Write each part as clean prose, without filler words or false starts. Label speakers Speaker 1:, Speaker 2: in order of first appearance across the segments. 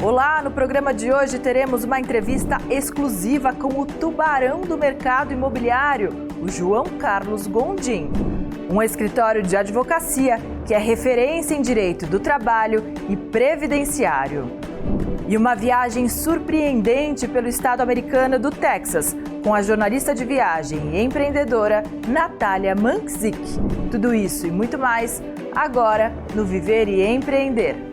Speaker 1: Olá, no programa de hoje teremos uma entrevista exclusiva com o tubarão do mercado imobiliário, o João Carlos Gondim. Um escritório de advocacia que é referência em direito do trabalho e previdenciário. E uma viagem surpreendente pelo estado americano do Texas, com a jornalista de viagem e empreendedora Natália Mankzik. Tudo isso e muito mais, agora no Viver e Empreender.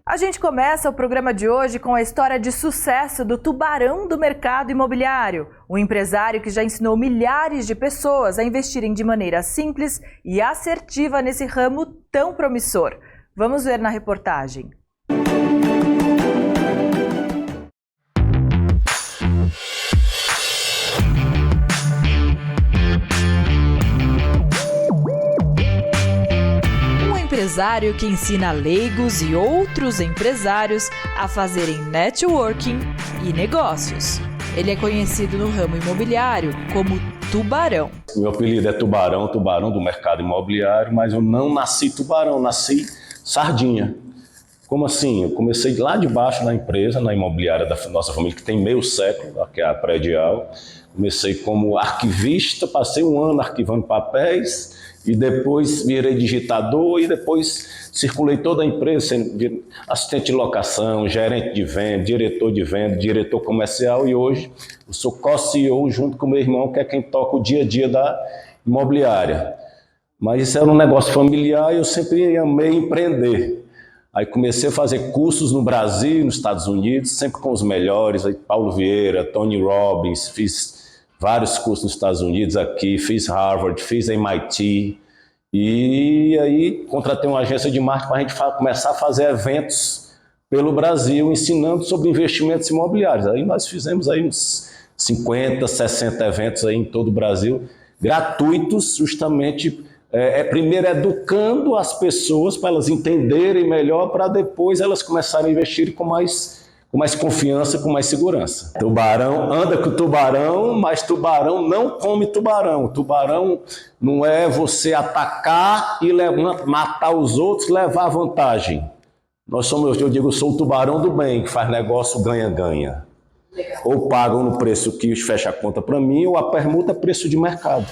Speaker 1: A gente começa o programa de hoje com a história de sucesso do tubarão do mercado imobiliário, um empresário que já ensinou milhares de pessoas a investirem de maneira simples e assertiva nesse ramo tão promissor. Vamos ver na reportagem. Empresário que ensina leigos e outros empresários a fazerem networking e negócios. Ele é conhecido no ramo imobiliário como Tubarão.
Speaker 2: Meu apelido é Tubarão, tubarão do mercado imobiliário, mas eu não nasci tubarão, nasci sardinha. Como assim? Eu comecei lá de baixo na empresa, na imobiliária da nossa família, que tem meio século, que é a Predial. Comecei como arquivista, passei um ano arquivando papéis, e depois virei digitador e depois circulei toda a empresa, assistente de locação, gerente de venda, diretor comercial, e hoje eu sou co-CEO junto com meu irmão, que é quem toca o dia a dia da imobiliária. Mas isso era um negócio familiar e eu sempre amei empreender. Aí comecei a fazer cursos no Brasil, nos Estados Unidos, sempre com os melhores, aí Paulo Vieira, Tony Robbins, fiz vários cursos nos Estados Unidos aqui, fiz Harvard, fiz MIT, e aí contratei uma agência de marketing para a gente começar a fazer eventos pelo Brasil, ensinando sobre investimentos imobiliários. Aí nós fizemos aí uns 50, 60 eventos aí em todo o Brasil, gratuitos, justamente, primeiro educando as pessoas para elas entenderem melhor, para depois elas começarem a investir com mais confiança, com mais segurança. Tubarão anda com tubarão, mas tubarão não come tubarão. Tubarão não é você atacar e matar os outros, levar vantagem. Eu digo, sou o tubarão do bem, que faz negócio ganha-ganha. Ou pagam no preço que fecha a conta para mim, ou a permuta é preço de mercado.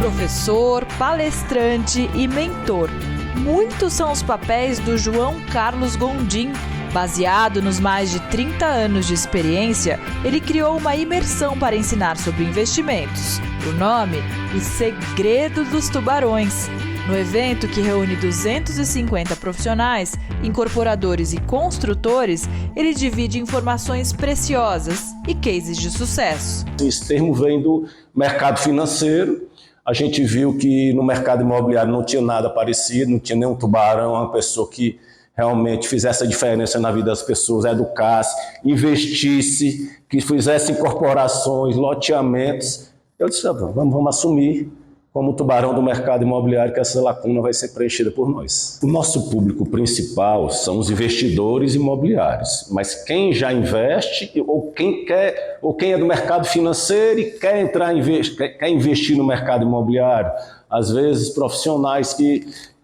Speaker 1: Professor, palestrante e mentor. Muitos são os papéis do João Carlos Gondim. Baseado nos mais de 30 anos de experiência, ele criou uma imersão para ensinar sobre investimentos. O nome, O Segredo dos Tubarões. No evento, que reúne 250 profissionais, incorporadores e construtores, ele divide informações preciosas e cases de sucesso.
Speaker 2: Esse termo vem do mercado financeiro. A gente viu que no mercado imobiliário não tinha nada parecido, não tinha nenhum tubarão, uma pessoa que realmente fizesse a diferença na vida das pessoas, educasse, investisse, que fizesse incorporações, loteamentos. Eu disse, vamos assumir como tubarão do mercado imobiliário, que essa lacuna vai ser preenchida por nós. O nosso público principal são os investidores imobiliários, mas quem já investe ou quem é do mercado financeiro e quer quer investir no mercado imobiliário, às vezes profissionais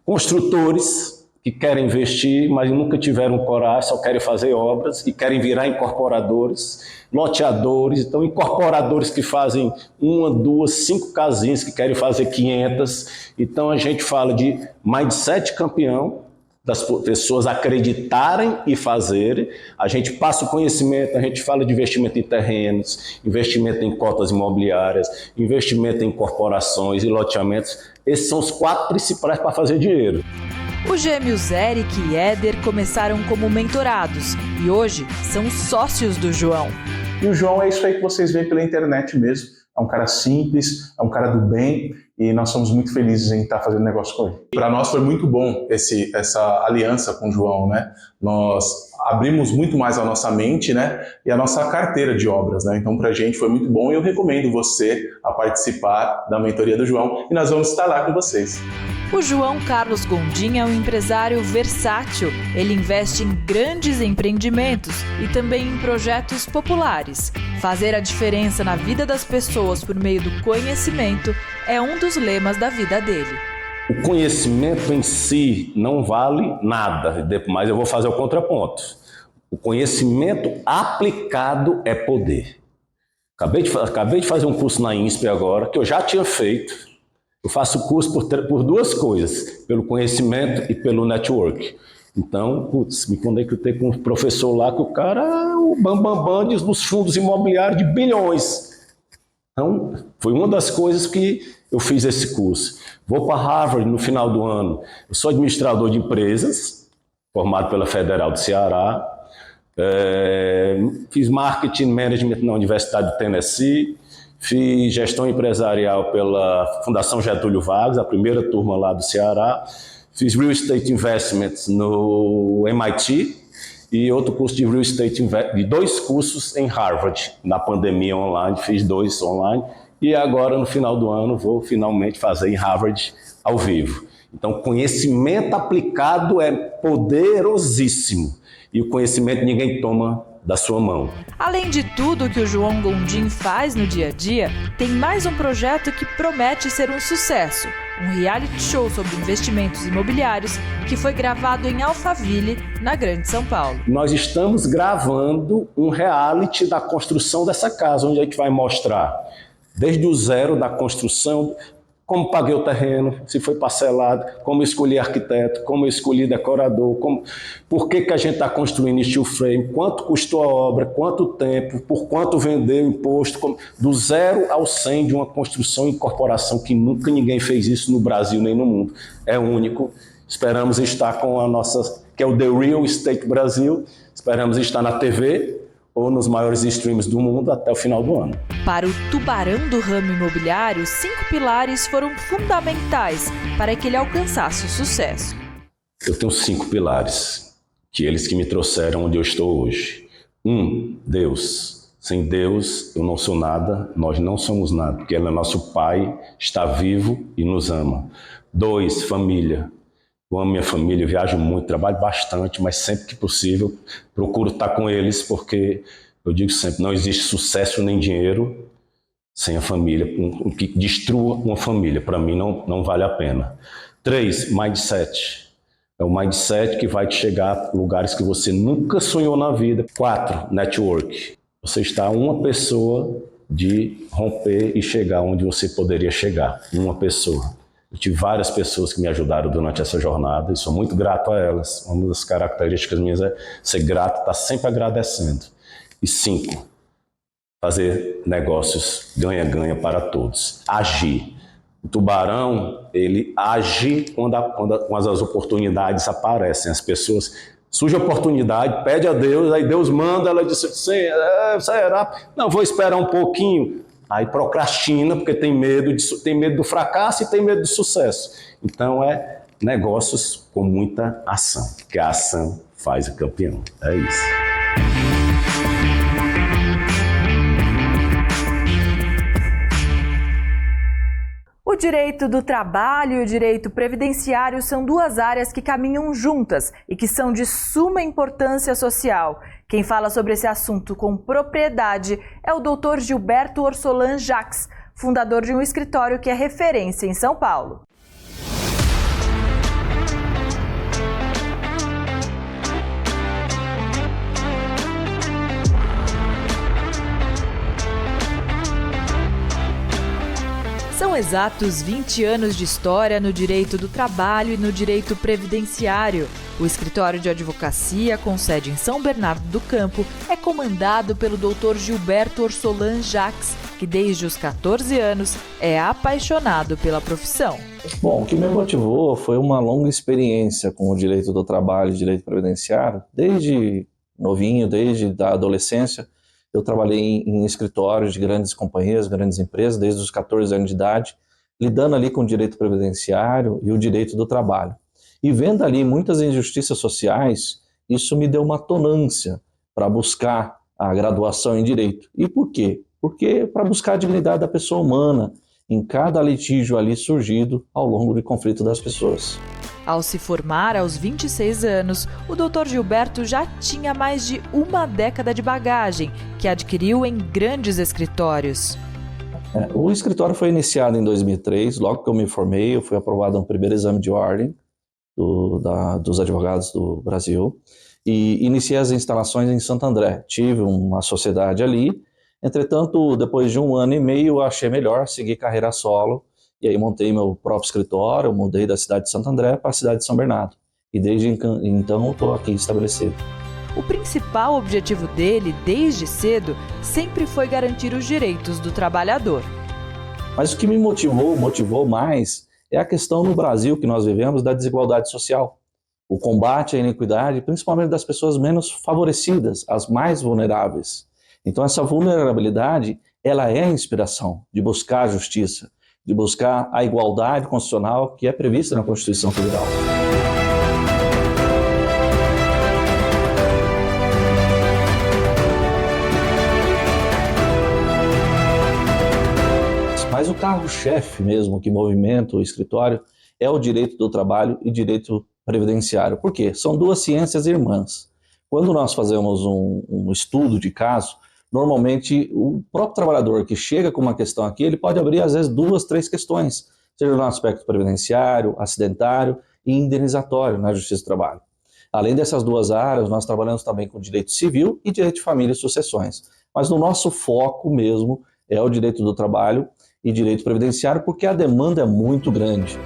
Speaker 2: construtores que querem investir, mas nunca tiveram coragem, só querem fazer obras e querem virar incorporadores, loteadores, então incorporadores que fazem 1, 2, 5 casinhas, que querem fazer 500. Então a gente fala de mindset campeão, das pessoas acreditarem e fazerem. A gente passa o conhecimento, a gente fala de investimento em terrenos, investimento em cotas imobiliárias, investimento em corporações e loteamentos. Esses são os 4 principais para fazer dinheiro.
Speaker 1: Os gêmeos Eric e Éder começaram como mentorados e hoje são sócios do João.
Speaker 3: E o João é isso aí que vocês veem pela internet mesmo. É um cara simples, é um cara do bem e nós somos muito felizes em estar fazendo negócio com ele. Para nós foi muito bom essa aliança com o João, né? Nós abrimos muito mais a nossa mente, né? E a nossa carteira de obras, né? Então, para a gente foi muito bom e eu recomendo você a participar da mentoria do João e nós vamos estar lá com vocês.
Speaker 1: O João Carlos Gondim é um empresário versátil. Ele investe em grandes empreendimentos e também em projetos populares. Fazer a diferença na vida das pessoas por meio do conhecimento é um dos lemas da vida dele.
Speaker 2: O conhecimento em si não vale nada, mas eu vou fazer o contraponto. O conhecimento aplicado é poder. Acabei de fazer um curso na INSPE agora, que eu já tinha feito. Eu faço curso por duas coisas, pelo conhecimento e pelo network. Então, me conectei com um professor lá, que o cara é o bambambam dos fundos imobiliários de bilhões. Então, foi uma das coisas que eu fiz esse curso. Vou para Harvard no final do ano. Eu sou administrador de empresas, formado pela Federal do Ceará. Fiz Marketing Management na Universidade do Tennessee. Fiz gestão empresarial pela Fundação Getúlio Vargas, a primeira turma lá do Ceará. Fiz Real Estate Investments no MIT e outro curso de Real Estate Investments, 2 cursos em Harvard, na pandemia online, fiz 2 online. E agora, no final do ano, vou finalmente fazer em Harvard ao vivo. Então, conhecimento aplicado é poderosíssimo. E o conhecimento ninguém toma da sua mão.
Speaker 1: Além de tudo que o João Gondim faz no dia a dia, tem mais um projeto que promete ser um sucesso. Um reality show sobre investimentos imobiliários que foi gravado em Alphaville, na Grande São Paulo.
Speaker 2: Nós estamos gravando um reality da construção dessa casa, onde a gente vai mostrar desde o zero da construção, como paguei o terreno, se foi parcelado, como escolhi arquiteto, como escolhi decorador, por que a gente está construindo steel frame, quanto custou a obra, quanto tempo, por quanto vendeu, imposto, do 0 ao 100 de uma construção e incorporação, que nunca ninguém fez isso no Brasil nem no mundo. É único. Esperamos estar com a nossa, que é o The Real Estate Brasil, esperamos estar na TV ou nos maiores streams do mundo até o final do ano.
Speaker 1: Para o tubarão do ramo imobiliário, 5 pilares foram fundamentais para que ele alcançasse o sucesso.
Speaker 2: Eu tenho 5 pilares, eles que me trouxeram onde eu estou hoje. 1, Deus. Sem Deus eu não sou nada, nós não somos nada, porque Ele é nosso Pai, está vivo e nos ama. 2, família. Eu amo minha família, eu viajo muito, trabalho bastante, mas sempre que possível procuro estar com eles, porque eu digo sempre, não existe sucesso nem dinheiro sem a família. O que destrua uma família, para mim, não vale a pena. 3, mindset. É o mindset que vai te chegar a lugares que você nunca sonhou na vida. 4, network. Você está a uma pessoa de romper e chegar onde você poderia chegar. Uma pessoa. Eu tive várias pessoas que me ajudaram durante essa jornada e sou muito grato a elas. Uma das características minhas é ser grato, estar sempre agradecendo. E 5, fazer negócios ganha-ganha para todos. Agir. O tubarão, ele age quando as oportunidades aparecem. As pessoas surge a oportunidade, pede a Deus, aí Deus manda, ela diz, será? Não, vou esperar um pouquinho. Aí procrastina, porque tem medo do fracasso e tem medo do sucesso. Então é negócios com muita ação, porque a ação faz o campeão. É isso.
Speaker 1: O direito do trabalho e o direito previdenciário são 2 áreas que caminham juntas e que são de suma importância social. Quem fala sobre esse assunto com propriedade é o Dr. Gilberto Orsolan Jacques, fundador de um escritório que é referência em São Paulo. São exatos 20 anos de história no direito do trabalho e no direito previdenciário. O escritório de advocacia, com sede em São Bernardo do Campo, é comandado pelo Dr. Gilberto Orsolan Jacques, que desde os 14 anos é apaixonado pela profissão.
Speaker 4: Bom, o que me motivou foi uma longa experiência com o direito do trabalho e direito previdenciário. Desde novinho, desde a adolescência, eu trabalhei em escritórios de grandes companhias, grandes empresas, desde os 14 anos de idade, lidando ali com o direito previdenciário e o direito do trabalho. E vendo ali muitas injustiças sociais, isso me deu uma tonância para buscar a graduação em direito. E por quê? Porque para buscar a dignidade da pessoa humana, em cada litígio ali surgido ao longo do conflito das pessoas.
Speaker 1: Ao se formar aos 26 anos, o Dr. Gilberto já tinha mais de uma década de bagagem, que adquiriu em grandes escritórios.
Speaker 4: O escritório foi iniciado em 2003, logo que eu me formei, eu fui aprovado no primeiro exame de ordem dos advogados do Brasil e iniciei as instalações em Santo André. Tive uma sociedade ali, entretanto, depois de 1 ano e meio, eu achei melhor seguir carreira solo. E aí montei meu próprio escritório, mudei da cidade de Santo André para a cidade de São Bernardo. E desde então estou aqui estabelecido.
Speaker 1: O principal objetivo dele, desde cedo, sempre foi garantir os direitos do trabalhador.
Speaker 4: Mas o que me motivou mais, é a questão no Brasil que nós vivemos da desigualdade social. O combate à iniquidade, principalmente das pessoas menos favorecidas, as mais vulneráveis. Então essa vulnerabilidade, ela é a inspiração de buscar a justiça, de buscar a igualdade constitucional que é prevista na Constituição Federal. Mas o carro-chefe mesmo que movimenta o escritório é o direito do trabalho e direito previdenciário. Por quê? São duas ciências irmãs. Quando nós fazemos um estudo de caso, normalmente o próprio trabalhador que chega com uma questão aqui, ele pode abrir às vezes 2, 3 questões, seja no aspecto previdenciário, acidentário e indenizatório na Justiça do Trabalho. Além dessas 2 áreas, nós trabalhamos também com direito civil e direito de família e sucessões. Mas no nosso foco mesmo é o direito do trabalho e direito previdenciário, porque a demanda é muito grande.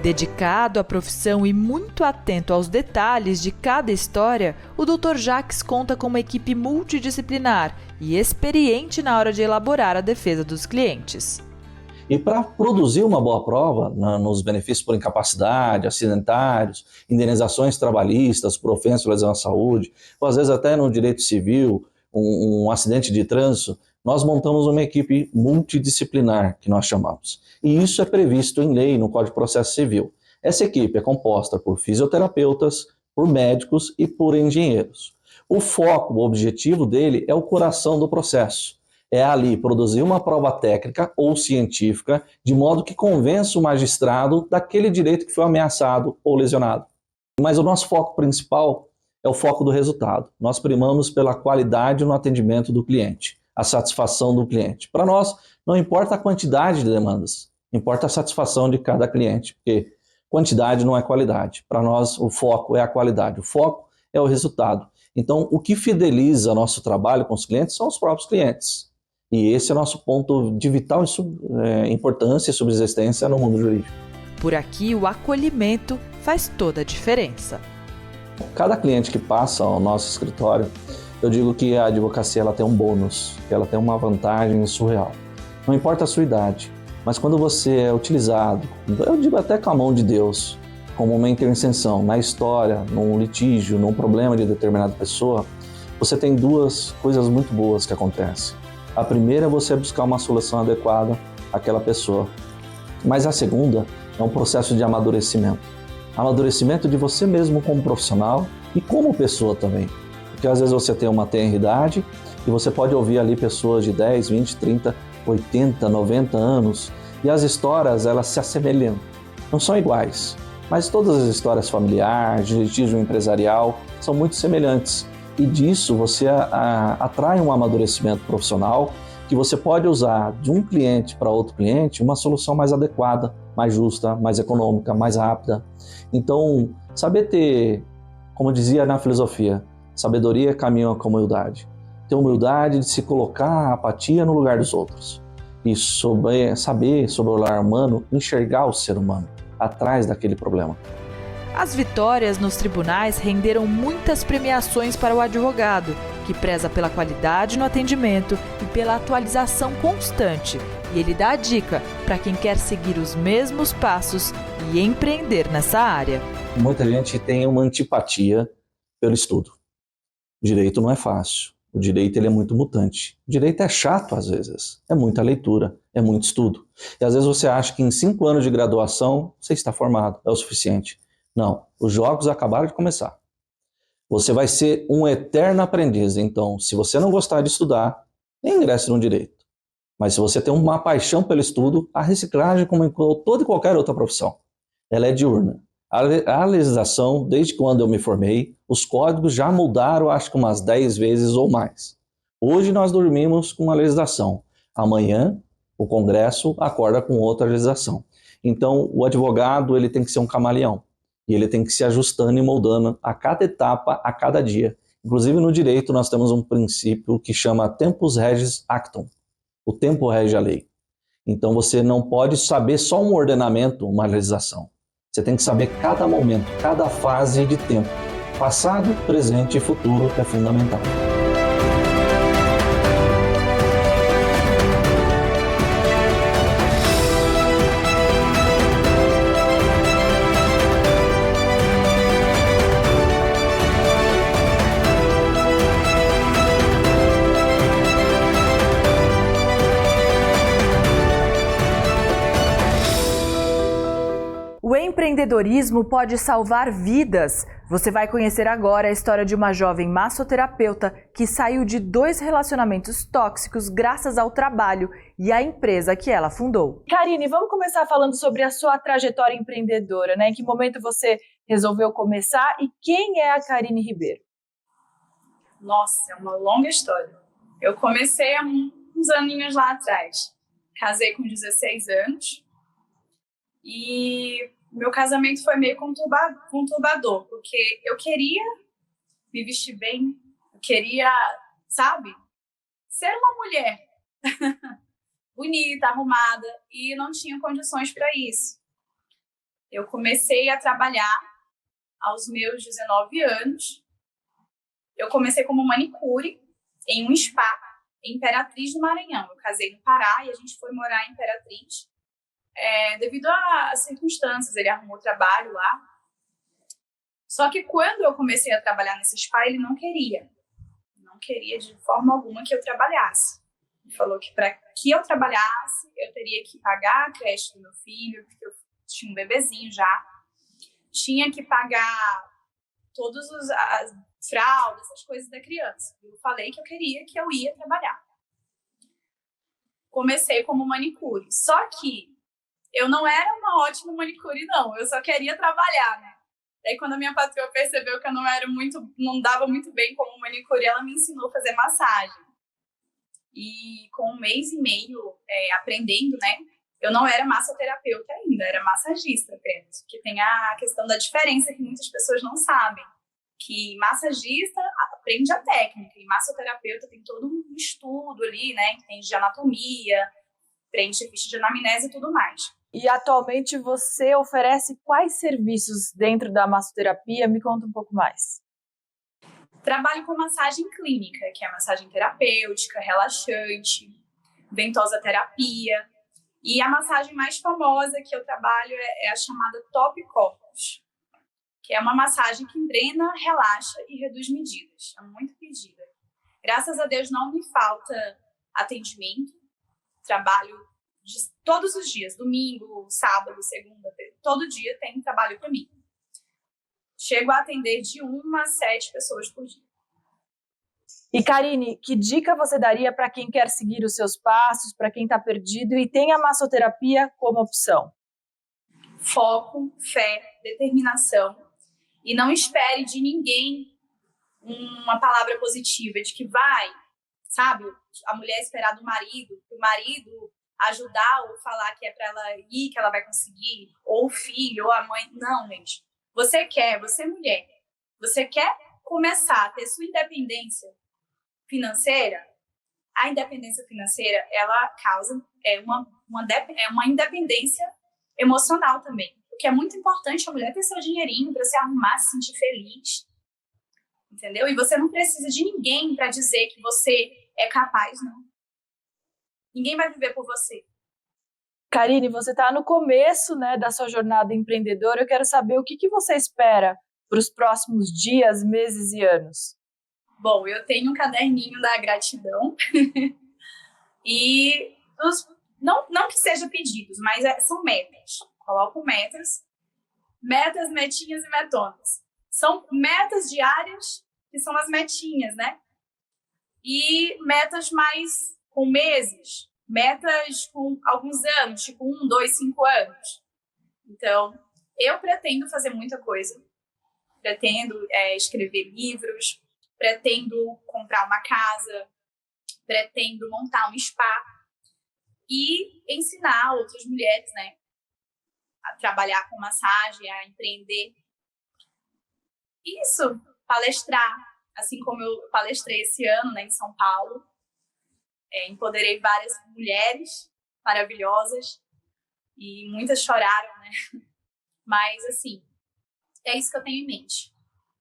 Speaker 1: Dedicado à profissão e muito atento aos detalhes de cada história, o Dr. Jacques conta com uma equipe multidisciplinar e experiente na hora de elaborar a defesa dos clientes.
Speaker 4: E para produzir uma boa prova nos benefícios por incapacidade, acidentários, indenizações trabalhistas por ofensa ou lesão à saúde, ou às vezes até no direito civil, um acidente de trânsito, nós montamos uma equipe multidisciplinar, que nós chamamos. E isso é previsto em lei no Código de Processo Civil. Essa equipe é composta por fisioterapeutas, por médicos e por engenheiros. O foco, o objetivo dele é o coração do processo. É ali produzir uma prova técnica ou científica de modo que convença o magistrado daquele direito que foi ameaçado ou lesionado. Mas o nosso foco principal é o foco do resultado. Nós primamos pela qualidade no atendimento do cliente, a satisfação do cliente. Para nós, não importa a quantidade de demandas, importa a satisfação de cada cliente, porque quantidade não é qualidade. Para nós, o foco é a qualidade, o foco é o resultado. Então, o que fideliza nosso trabalho com os clientes são os próprios clientes. E esse é o nosso ponto de vital importância e subsistência no mundo jurídico.
Speaker 1: Por aqui, o acolhimento faz toda a diferença.
Speaker 4: Cada cliente que passa ao nosso escritório, eu digo que a advocacia ela tem um bônus, que ela tem uma vantagem surreal. Não importa a sua idade, mas quando você é utilizado, eu digo até com a mão de Deus, como uma intercessão na história, num litígio, num problema de determinada pessoa, você tem 2 coisas muito boas que acontecem. A primeira é você buscar uma solução adequada àquela pessoa, mas a segunda é um processo de amadurecimento. Amadurecimento de você mesmo como profissional e como pessoa também. Porque às vezes você tem uma tenra idade e você pode ouvir ali pessoas de 10, 20, 30, 80, 90 anos e as histórias elas se assemelham. Não são iguais, mas todas as histórias familiares, de litígio empresarial são muito semelhantes. E disso você atrai um amadurecimento profissional que você pode usar de um cliente para outro cliente uma solução mais adequada, mais justa, mais econômica, mais rápida. Então, saber ter, como dizia na filosofia, sabedoria caminha com humildade. Ter humildade de se colocar a apatia no lugar dos outros. E saber, sobre o olhar humano, enxergar o ser humano atrás daquele problema.
Speaker 1: As vitórias nos tribunais renderam muitas premiações para o advogado, que preza pela qualidade no atendimento e pela atualização constante. E ele dá a dica para quem quer seguir os mesmos passos e empreender nessa área.
Speaker 4: Muita gente tem uma antipatia pelo estudo. O direito não é fácil. O direito ele é muito mutante. O direito é chato às vezes. É muita leitura, é muito estudo. E às vezes você acha que em 5 anos de graduação você está formado, é o suficiente. Não, os jogos acabaram de começar. Você vai ser um eterno aprendiz. Então, se você não gostar de estudar, nem ingresse no direito. Mas se você tem uma paixão pelo estudo, a reciclagem, como em toda e qualquer outra profissão, ela é diurna. A legislação, desde quando eu me formei, os códigos já mudaram, acho que umas 10 vezes ou mais. Hoje nós dormimos com uma legislação. Amanhã, o Congresso acorda com outra legislação. Então, o advogado ele tem que ser um camaleão. E ele tem que se ajustando e moldando a cada etapa, a cada dia. Inclusive, no direito, nós temos um princípio que chama tempus regis actum. O tempo rege a lei. Então, você não pode saber só um ordenamento, uma legislação. Você tem que saber cada momento, cada fase de tempo. Passado, presente e futuro é fundamental.
Speaker 1: O empreendedorismo pode salvar vidas. Você vai conhecer agora a história de uma jovem massoterapeuta que saiu de 2 relacionamentos tóxicos graças ao trabalho e à empresa que ela fundou.
Speaker 5: Karine, vamos começar falando sobre a sua trajetória empreendedora, né? Em que momento você resolveu começar e quem é a Karine Ribeiro?
Speaker 6: Nossa, é uma longa história. Eu comecei há uns aninhos lá atrás. Casei com 16 anos e meu casamento foi meio conturbador, porque eu queria me vestir bem, eu queria, sabe, ser uma mulher bonita, arrumada, e não tinha condições para isso. Eu comecei a trabalhar aos meus 19 anos. Eu comecei como manicure em um spa em Imperatriz do Maranhão. Eu casei no Pará e a gente foi morar em Imperatriz. Devido às circunstâncias, ele arrumou trabalho lá. Só que quando eu comecei a trabalhar nesse spa, ele não queria de forma alguma que eu trabalhasse. Ele falou que para que eu trabalhasse, eu teria que pagar a creche do meu filho, porque eu tinha um bebezinho já, tinha que pagar todas as fraldas, essas coisas da criança. Eu falei que eu ia trabalhar. Comecei como manicure, só que eu não era uma ótima manicure, não. Eu só queria trabalhar, né? Daí, quando a minha patroa percebeu que eu não dava muito bem como manicure, ela me ensinou a fazer massagem. E com 1 mês e meio aprendendo, né? Eu não era massoterapeuta ainda, era massagista apenas. Porque tem a questão da diferença que muitas pessoas não sabem. Que massagista aprende a técnica e massoterapeuta tem todo um estudo ali, né? Entende de anatomia, preenche ficha de anamnese e tudo mais.
Speaker 5: E atualmente você oferece quais serviços dentro da massoterapia? Me conta um pouco mais.
Speaker 6: Trabalho com massagem clínica, que é massagem terapêutica, relaxante, ventosa terapia. E a massagem mais famosa que eu trabalho é a chamada Top Corpus, que é uma massagem que drena, relaxa e reduz medidas. É muito pedida. Graças a Deus não me falta atendimento. Trabalho todos os dias, domingo, sábado, segunda, todo dia tem trabalho para mim. Chego a atender de 1 a 7 pessoas por dia.
Speaker 5: E Karine, que dica você daria para quem quer seguir os seus passos, para quem está perdido e tem a massoterapia como opção?
Speaker 6: Foco, fé, determinação e não espere de ninguém uma palavra positiva de que vai, sabe, a mulher esperar do marido, que o marido ajudar ou falar que é para ela ir, que ela vai conseguir, ou o filho, ou a mãe. Não, gente. Você é mulher, você quer começar a ter sua independência financeira. A independência financeira, ela causa uma independência emocional também. Porque é muito importante a mulher ter seu dinheirinho para se arrumar, se sentir feliz. Entendeu? E você não precisa de ninguém para dizer que você é capaz, não. Ninguém vai viver por você.
Speaker 5: Karine, você está no começo, né, da sua jornada empreendedora. Eu quero saber o que você espera para os próximos dias, meses e anos.
Speaker 6: Bom, eu tenho um caderninho da gratidão. E não que sejam pedidos, mas são metas. Coloco metas, metinhas e metonas. São metas diárias, que são as metinhas, né? E metas mais com meses, metas com alguns anos, tipo 1, 2, 5 anos. Então, eu pretendo fazer muita coisa. Pretendo escrever livros, pretendo comprar uma casa, pretendo montar um spa e ensinar outras mulheres, né, a trabalhar com massagem, a empreender. Isso, palestrar, assim como eu palestrei esse ano, né, em São Paulo. Empoderei várias mulheres maravilhosas e muitas choraram, né? Mas, assim, é isso que eu tenho em mente.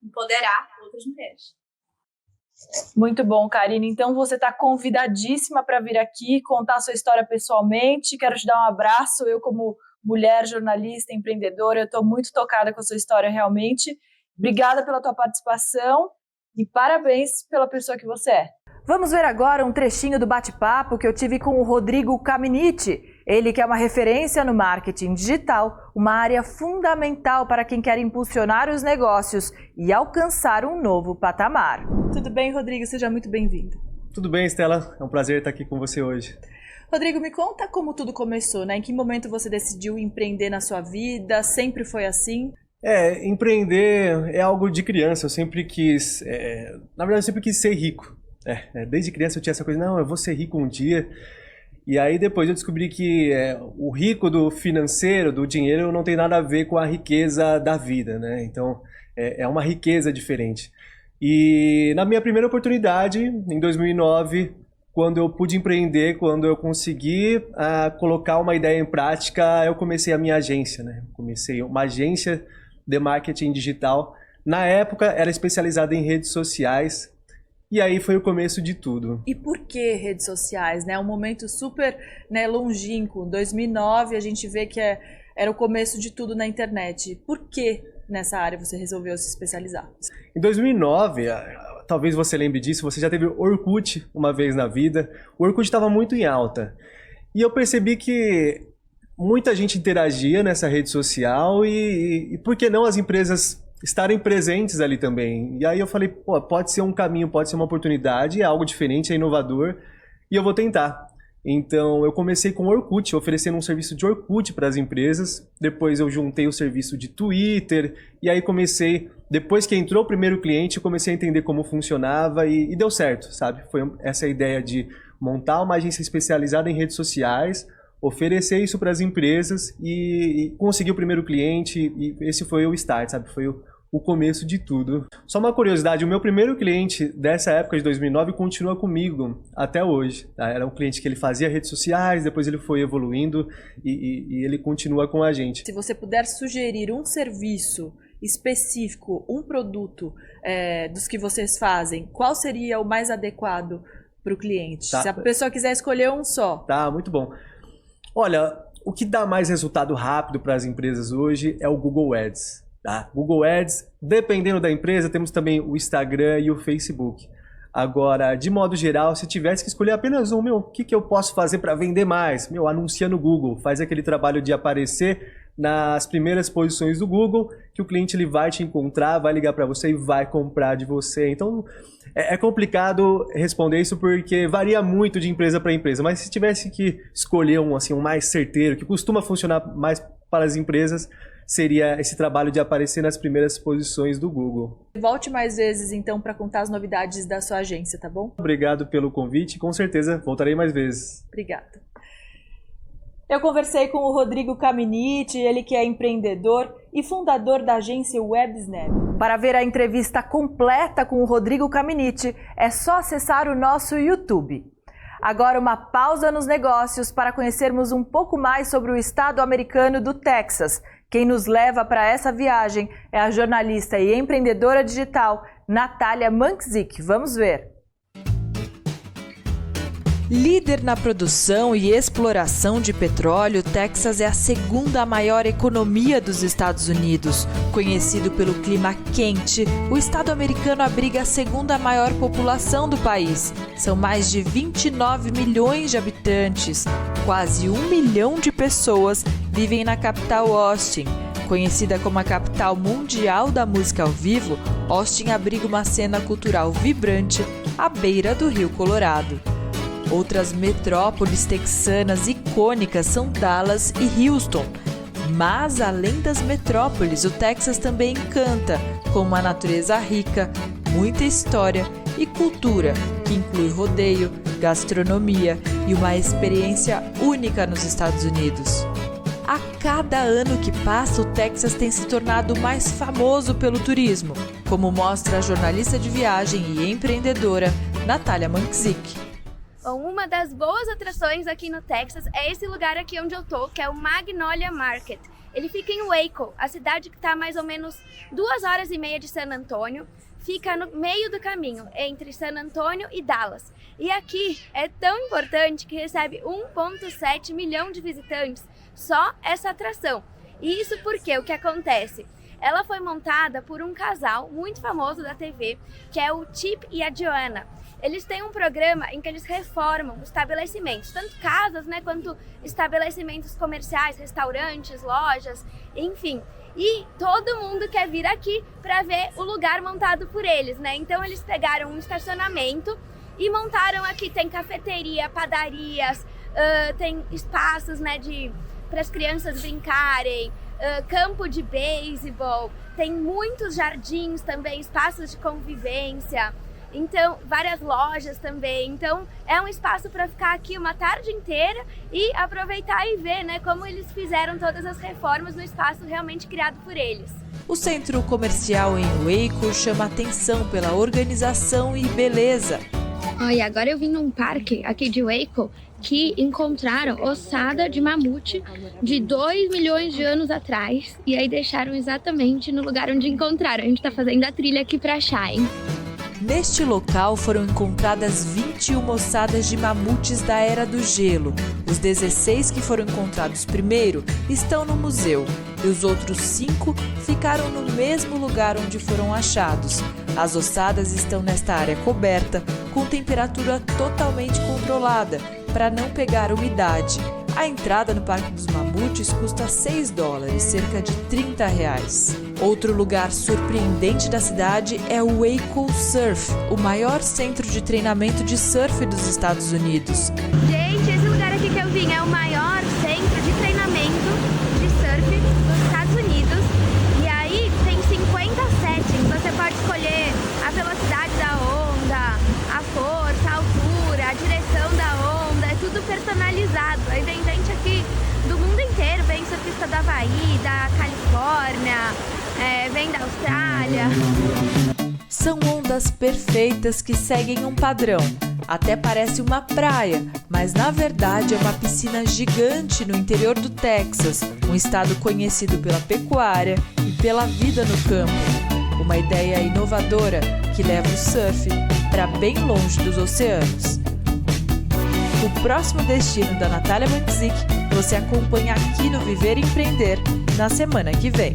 Speaker 6: Empoderar outras mulheres.
Speaker 5: Muito bom, Karine. Então você está convidadíssima para vir aqui contar a sua história pessoalmente. Quero te dar um abraço. Eu, como mulher, jornalista, empreendedora, eu estou muito tocada com a sua história realmente. Obrigada pela tua participação e parabéns pela pessoa que você é.
Speaker 1: Vamos ver agora um trechinho do bate-papo que eu tive com o Rodrigo Caminiti. Ele que é uma referência no marketing digital, uma área fundamental para quem quer impulsionar os negócios e alcançar um novo patamar. Tudo bem, Rodrigo? Seja muito bem-vindo.
Speaker 7: Tudo bem, Estela? É um prazer estar aqui com você hoje.
Speaker 1: Rodrigo, me conta como tudo começou, né? Em que momento você decidiu empreender na sua vida? Sempre foi assim?
Speaker 7: Empreender é algo de criança. Eu sempre quis... na verdade, eu sempre quis ser rico. Desde criança eu tinha essa coisa, não, eu vou ser rico um dia. E aí depois eu descobri que o rico do financeiro, do dinheiro, não tem nada a ver com a riqueza da vida, né? Então, é uma riqueza diferente. E na minha primeira oportunidade, em 2009, quando eu pude empreender, quando eu consegui colocar uma ideia em prática, eu comecei a minha agência, né? Comecei uma agência de marketing digital. Na época, era especializada em redes sociais. E aí foi o começo de tudo.
Speaker 1: E por que redes sociais, né? Um momento super, né, longínquo. 2009 a gente vê que era o começo de tudo na internet. Por que nessa área você resolveu se especializar?
Speaker 7: Em 2009, talvez você lembre disso, você já teve Orkut uma vez na vida. O Orkut estava muito em alta. E eu percebi que muita gente interagia nessa rede social e por que não as empresas estarem presentes ali também. E aí eu falei, pode ser um caminho, pode ser uma oportunidade, é algo diferente, é inovador, e eu vou tentar. Então eu comecei com o Orkut, oferecendo um serviço de Orkut para as empresas, depois eu juntei o serviço de Twitter, e aí depois que entrou o primeiro cliente, eu comecei a entender como funcionava e deu certo, sabe? Foi essa a ideia de montar uma agência especializada em redes sociais, oferecer isso para as empresas e conseguir o primeiro cliente, e esse foi o start, sabe? Foi o começo de tudo. Só uma curiosidade, o meu primeiro cliente dessa época de 2009 continua comigo até hoje. Tá? Era um cliente que ele fazia redes sociais, depois ele foi evoluindo e ele continua com a gente.
Speaker 1: Se você puder sugerir um serviço específico, um produto dos que vocês fazem, qual seria o mais adequado para o cliente?
Speaker 7: Tá.
Speaker 1: Se a pessoa quiser escolher um só.
Speaker 7: Tá, muito bom. Olha, o que dá mais resultado rápido para as empresas hoje é o Google Ads. Tá? Google Ads, dependendo da empresa, temos também o Instagram e o Facebook. Agora, de modo geral, se tivesse que escolher apenas um, o que eu posso fazer para vender mais? Anuncia no Google, faz aquele trabalho de aparecer nas primeiras posições do Google, que o cliente ele vai te encontrar, vai ligar para você e vai comprar de você. Então, é complicado responder isso porque varia muito de empresa para empresa, mas se tivesse que escolher um mais certeiro, que costuma funcionar mais para as empresas, seria esse trabalho de aparecer nas primeiras posições do Google.
Speaker 1: Volte mais vezes, então, para contar as novidades da sua agência, tá bom?
Speaker 7: Obrigado pelo convite, com certeza voltarei mais vezes.
Speaker 1: Obrigada. Eu conversei com o Rodrigo Caminiti, ele que é empreendedor e fundador da agência WebSnap. Para ver a entrevista completa com o Rodrigo Caminiti, é só acessar o nosso YouTube. Agora uma pausa nos negócios para conhecermos um pouco mais sobre o estado americano do Texas. Quem nos leva para essa viagem é a jornalista e empreendedora digital Natália Mankzik. Vamos ver. Líder na produção e exploração de petróleo, Texas é a segunda maior economia dos Estados Unidos. Conhecido pelo clima quente, o estado americano abriga a segunda maior população do país. São mais de 29 milhões de habitantes. Quase 1 milhão de pessoas vivem na capital Austin. Conhecida como a capital mundial da música ao vivo, Austin abriga uma cena cultural vibrante à beira do Rio Colorado. Outras metrópoles texanas icônicas são Dallas e Houston. Mas, além das metrópoles, o Texas também encanta, com uma natureza rica, muita história e cultura, que inclui rodeio, gastronomia e uma experiência única nos Estados Unidos. A cada ano que passa, o Texas tem se tornado mais famoso pelo turismo, como mostra a jornalista de viagem e empreendedora Natália Mankzik.
Speaker 8: Bom, uma das boas atrações aqui no Texas é esse lugar aqui onde eu tô, que é o Magnolia Market. Ele fica em Waco, a cidade que está a mais ou menos 2h30 de San Antônio. Fica no meio do caminho, entre San Antônio e Dallas. E aqui é tão importante que recebe 1,7 milhão de visitantes só essa atração. E isso porque o que acontece? Ela foi montada por um casal muito famoso da TV, que é o Chip e a Joanna. Eles têm um programa em que eles reformam estabelecimentos, tanto casas, quanto estabelecimentos comerciais, restaurantes, lojas, enfim. E todo mundo quer vir aqui para ver o lugar montado por eles, Então eles pegaram um estacionamento e montaram aqui, tem cafeteria, padarias, tem espaços, para as crianças brincarem, campo de beisebol, tem muitos jardins também, espaços de convivência. Então, várias lojas também. Então, é um espaço para ficar aqui uma tarde inteira e aproveitar e ver, como eles fizeram todas as reformas no espaço realmente criado por eles.
Speaker 1: O centro comercial em Waco chama atenção pela organização e beleza.
Speaker 8: E agora eu vim num parque aqui de Waco que encontraram ossada de mamute de 2 milhões de anos atrás e aí deixaram exatamente no lugar onde encontraram. A gente tá fazendo a trilha aqui para achar, hein?
Speaker 1: Neste local foram encontradas 21 ossadas de mamutes da Era do Gelo. Os 16 que foram encontrados primeiro estão no museu e os outros 5 ficaram no mesmo lugar onde foram achados. As ossadas estão nesta área coberta, com temperatura totalmente controlada, para não pegar umidade. A entrada no Parque dos Mamutes custa $6, cerca de R$30. Outro lugar surpreendente da cidade é o Waco Surf, o maior centro de treinamento de surf dos Estados Unidos.
Speaker 8: Gente, esse lugar aqui que eu vim é o maior centro de treinamento de surf dos Estados Unidos. E aí tem 50 settings, você pode escolher a velocidade da onda, a força, a altura, a direção da onda, é tudo personalizado. Aí vem gente aqui do mundo inteiro, vem surfista do Havaí, da Califórnia, vem da Austrália.
Speaker 1: São ondas perfeitas que seguem um padrão. Até parece uma praia, mas na verdade é uma piscina gigante no interior do Texas, um estado conhecido pela pecuária e pela vida no campo. Uma ideia inovadora que leva o surf para bem longe dos oceanos. O próximo destino da Natália Mankzik você acompanha aqui no Viver e Empreender na semana que vem.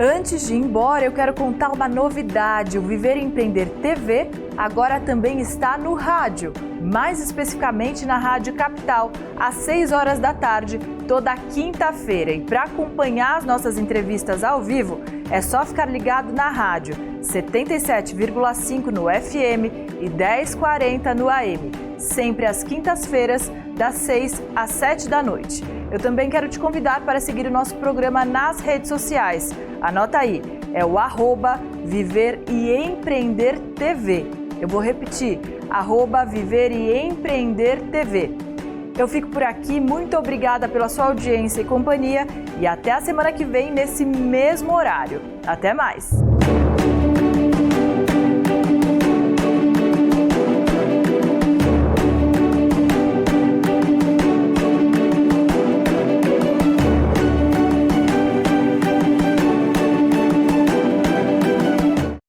Speaker 1: Antes de ir embora, eu quero contar uma novidade. O Viver e Empreender TV agora também está no rádio, mais especificamente na Rádio Capital, às 6 horas da tarde, toda quinta-feira. E para acompanhar as nossas entrevistas ao vivo, é só ficar ligado na rádio 77,5 no FM e 1040 no AM, sempre às quintas-feiras, das 6 às 7 da noite. Eu também quero te convidar para seguir o nosso programa nas redes sociais. Anota aí, é o @Viver e Empreender TV. Eu vou repetir, @Viver e Empreender TV. Eu fico por aqui, muito obrigada pela sua audiência e companhia e até a semana que vem nesse mesmo horário. Até mais!